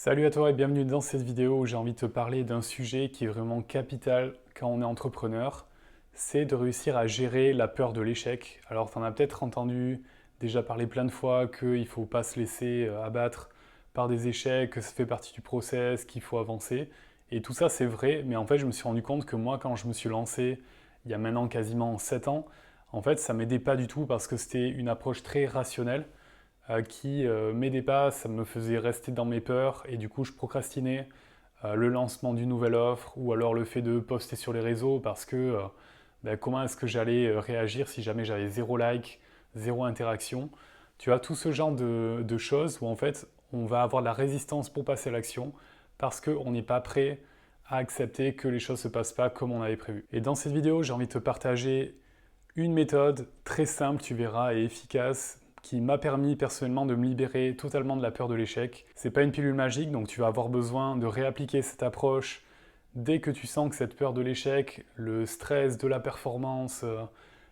Salut à toi et bienvenue dans cette vidéo où j'ai envie de te parler d'un sujet qui est vraiment capital quand on est entrepreneur, c'est de réussir à gérer la peur de l'échec. Alors tu en as peut-être entendu déjà parler plein de fois qu'il ne faut pas se laisser abattre par des échecs, que ça fait partie du process, qu'il faut avancer. Et tout ça c'est vrai, mais en fait je me suis rendu compte que moi quand je me suis lancé il y a maintenant quasiment 7 ans, en fait ça m'aidait pas du tout parce que c'était une approche très rationnelle qui m'aidait pas, ça me faisait rester dans mes peurs et du coup je procrastinais le lancement d'une nouvelle offre ou alors le fait de poster sur les réseaux parce que ben, comment est-ce que j'allais réagir si jamais j'avais zéro like, zéro interaction. Tu as tout ce genre de choses où en fait on va avoir de la résistance pour passer à l'action parce qu'on n'est pas prêt à accepter que les choses ne se passent pas comme on avait prévu. Et dans cette vidéo, j'ai envie de te partager une méthode très simple, tu verras, et efficace, qui m'a permis personnellement de me libérer totalement de la peur de l'échec. C'est pas une pilule magique, donc tu vas avoir besoin de réappliquer cette approche dès que tu sens que cette peur de l'échec, le stress de la performance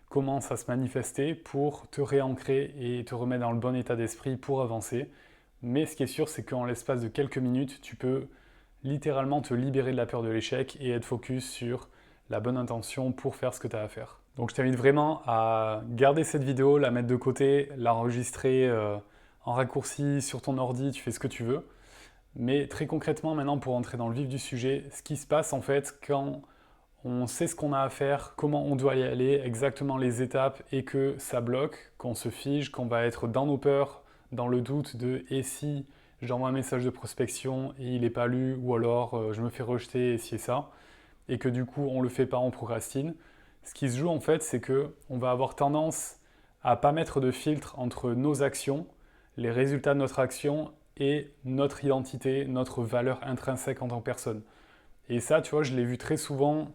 commence à se manifester pour te réancrer et te remettre dans le bon état d'esprit pour avancer. Mais ce qui est sûr, c'est qu'en l'espace de quelques minutes, tu peux littéralement te libérer de la peur de l'échec et être focus sur la bonne intention pour faire ce que tu as à faire. Donc je t'invite vraiment à garder cette vidéo, la mettre de côté, l'enregistrer en raccourci sur ton ordi, tu fais ce que tu veux. Mais très concrètement maintenant pour entrer dans le vif du sujet, ce qui se passe en fait quand on sait ce qu'on a à faire, comment on doit y aller, exactement les étapes et que ça bloque, qu'on se fige, qu'on va être dans nos peurs, dans le doute de et si j'envoie un message de prospection et il n'est pas lu ou alors je me fais rejeter et si et ça et que du coup on le fait pas, on procrastine. Ce qui se joue en fait, c'est que on va avoir tendance à pas mettre de filtre entre nos actions, les résultats de notre action et notre identité, notre valeur intrinsèque en tant que personne. Et ça, tu vois, je l'ai vu très souvent,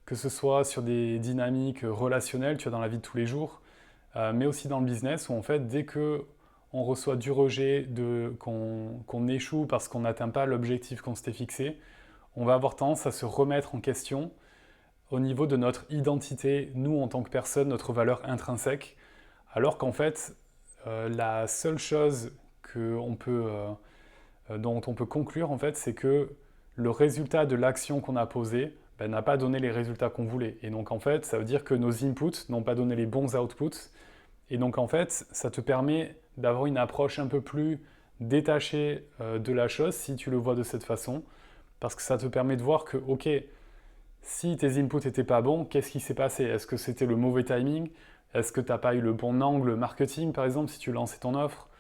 que ce soit sur des dynamiques relationnelles, tu vois, dans la vie de tous les jours, mais aussi dans le business, où en fait, dès que on reçoit du rejet, qu'on échoue parce qu'on n'atteint pas l'objectif qu'on s'était fixé, on va avoir tendance à se remettre en question au niveau de notre identité, nous en tant que personne, notre valeur intrinsèque, alors qu'en fait, la seule chose dont on peut conclure, en fait, c'est que le résultat de l'action qu'on a posée ben, n'a pas donné les résultats qu'on voulait. Et donc, en fait, ça veut dire que nos inputs n'ont pas donné les bons outputs. Et donc, en fait, ça te permet d'avoir une approche un peu plus détachée de la chose si tu le vois de cette façon. Parce que ça te permet de voir que, ok, si tes inputs n'étaient pas bons, qu'est-ce qui s'est passé? Est-ce que c'était le mauvais timing? Est-ce que tu n'as pas eu le bon angle marketing, par exemple, si tu lançais ton offre?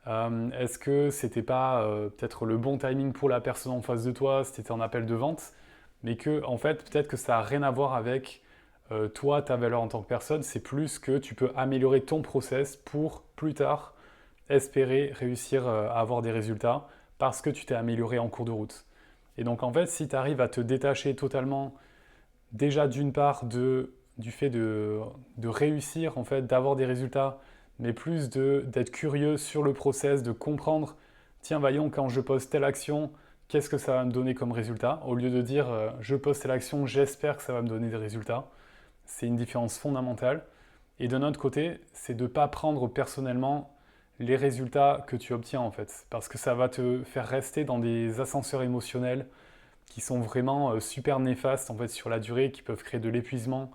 Est-ce que c'était pas peut-être le bon timing pour la personne en face de toi, si tu étais en appel de vente, mais que, en fait, peut-être que ça n'a rien à voir avec toi, ta valeur en tant que personne, c'est plus que tu peux améliorer ton process pour plus tard espérer réussir à avoir des résultats parce que tu t'es amélioré en cours de route. Et donc en fait, si tu arrives à te détacher totalement déjà d'une part du fait de réussir, en fait, d'avoir des résultats, mais plus d'être curieux sur le process, de comprendre, tiens, voyons, quand je pose telle action, qu'est-ce que ça va me donner comme résultat, au lieu de dire, je pose telle action, j'espère que ça va me donner des résultats. C'est une différence fondamentale. Et d'un autre côté, c'est de ne pas prendre personnellement les résultats que tu obtiens en fait, parce que ça va te faire rester dans des ascenseurs émotionnels qui sont vraiment super néfastes en fait sur la durée, qui peuvent créer de l'épuisement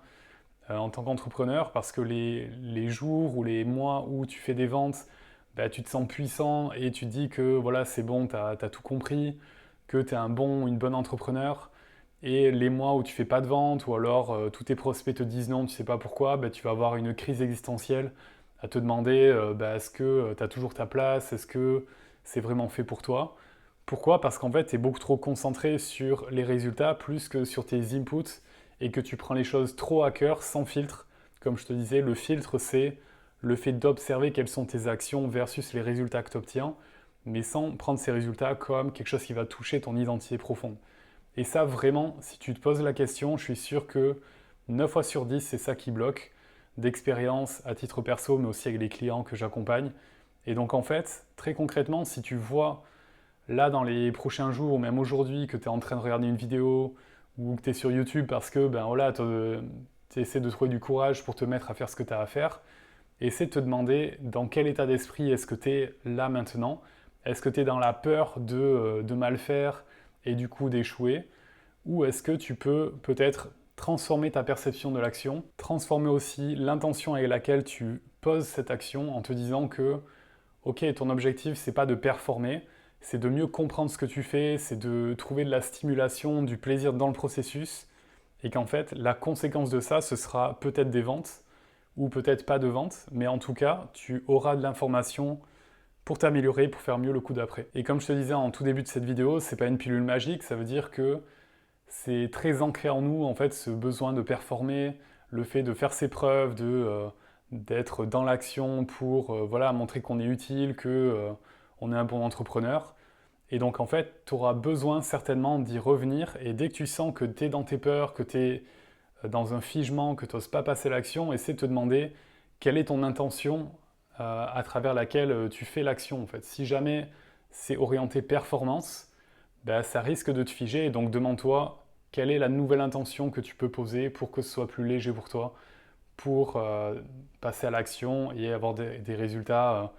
en tant qu'entrepreneur, parce que les jours ou les mois où tu fais des ventes, bah, tu te sens puissant et tu te dis que voilà, c'est bon, tu as tout compris, que tu es une bonne entrepreneur. Et les mois où tu fais pas de vente, ou alors tous tes prospects te disent non, tu sais pas pourquoi, bah, tu vas avoir une crise existentielle à te demander bah, est-ce que tu as toujours ta place, est-ce que c'est vraiment fait pour toi. Pourquoi? Parce qu'en fait, tu es beaucoup trop concentré sur les résultats plus que sur tes inputs et que tu prends les choses trop à cœur, sans filtre. Comme je te disais, le filtre, c'est le fait d'observer quelles sont tes actions versus les résultats que tu obtiens, mais sans prendre ces résultats comme quelque chose qui va toucher ton identité profonde. Et ça, vraiment, si tu te poses la question, je suis sûr que 9 fois sur 10, c'est ça qui bloque, d'expérience à titre perso, mais aussi avec les clients que j'accompagne. Et donc, en fait, très concrètement, si tu vois là, dans les prochains jours, ou même aujourd'hui, que tu es en train de regarder une vidéo, ou que tu es sur YouTube parce que ben, voilà, tu essaies de trouver du courage pour te mettre à faire ce que tu as à faire, essaie de te demander dans quel état d'esprit est-ce que tu es là maintenant. Est-ce que tu es dans la peur de mal faire et du coup d'échouer? Ou est-ce que tu peux peut-être transformer ta perception de l'action, transformer aussi l'intention avec laquelle tu poses cette action en te disant que, ok, ton objectif, c'est pas de performer, c'est de mieux comprendre ce que tu fais, c'est de trouver de la stimulation, du plaisir dans le processus, et qu'en fait, la conséquence de ça, ce sera peut-être des ventes, ou peut-être pas de ventes, mais en tout cas, tu auras de l'information pour t'améliorer, pour faire mieux le coup d'après. Et comme je te disais en tout début de cette vidéo, c'est pas une pilule magique, ça veut dire que c'est très ancré en nous, en fait, ce besoin de performer, le fait de faire ses preuves, d'être dans l'action pour voilà, montrer qu'on est utile, qu'on est un bon entrepreneur. Et donc, en fait, tu auras besoin certainement d'y revenir. Et dès que tu sens que tu es dans tes peurs, que tu es dans un figement, que tu n'oses pas passer l'action, essaie de te demander quelle est ton intention à travers laquelle tu fais l'action. En fait. Si jamais c'est orienté performance, ben, ça risque de te figer. Et donc demande-toi quelle est la nouvelle intention que tu peux poser pour que ce soit plus léger pour toi, pour passer à l'action et avoir des résultats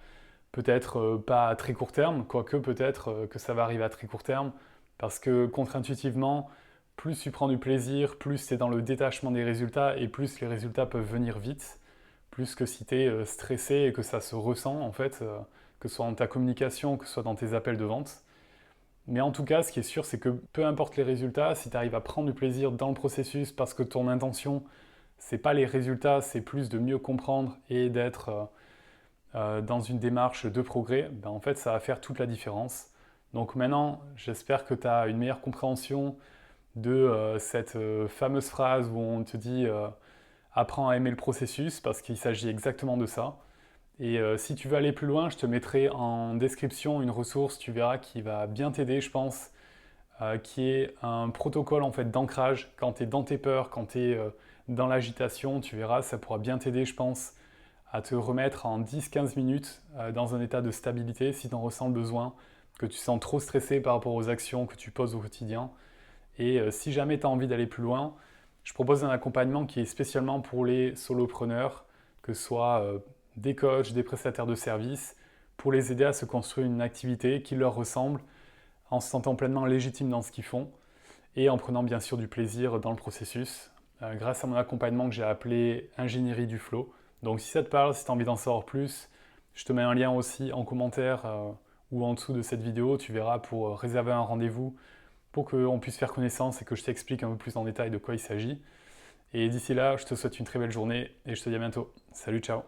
peut-être pas à très court terme, quoique peut-être que ça va arriver à très court terme, parce que contre-intuitivement, plus tu prends du plaisir, plus tu es dans le détachement des résultats et plus les résultats peuvent venir vite, plus que si tu es stressé et que ça se ressent en fait, que ce soit dans ta communication, que ce soit dans tes appels de vente. Mais en tout cas, ce qui est sûr, c'est que peu importe les résultats, si tu arrives à prendre du plaisir dans le processus parce que ton intention, c'est pas les résultats, c'est plus de mieux comprendre et d'être dans une démarche de progrès, ben en fait, ça va faire toute la différence. Donc maintenant, j'espère que tu as une meilleure compréhension de cette fameuse phrase où on te dit apprends à aimer le processus parce qu'il s'agit exactement de ça. Et si tu veux aller plus loin, je te mettrai en description une ressource, tu verras, qui va bien t'aider, je pense, qui est un protocole en fait d'ancrage. Quand tu es dans tes peurs, quand tu es dans l'agitation, tu verras, ça pourra bien t'aider, je pense, à te remettre en 10-15 minutes dans un état de stabilité si tu en ressens le besoin, que tu sens trop stressé par rapport aux actions que tu poses au quotidien. Et si jamais tu as envie d'aller plus loin, je propose un accompagnement qui est spécialement pour les solopreneurs, que ce soit des coachs, des prestataires de services, pour les aider à se construire une activité qui leur ressemble, en se sentant pleinement légitime dans ce qu'ils font et en prenant bien sûr du plaisir dans le processus, grâce à mon accompagnement que j'ai appelé Ingénierie du Flow. Donc si ça te parle, si tu as envie d'en savoir plus, je te mets un lien aussi en commentaire ou en dessous de cette vidéo, tu verras, pour réserver un rendez-vous pour qu'on puisse faire connaissance et que je t'explique un peu plus en détail de quoi il s'agit. Et d'ici là, je te souhaite une très belle journée et je te dis à bientôt. Salut, ciao!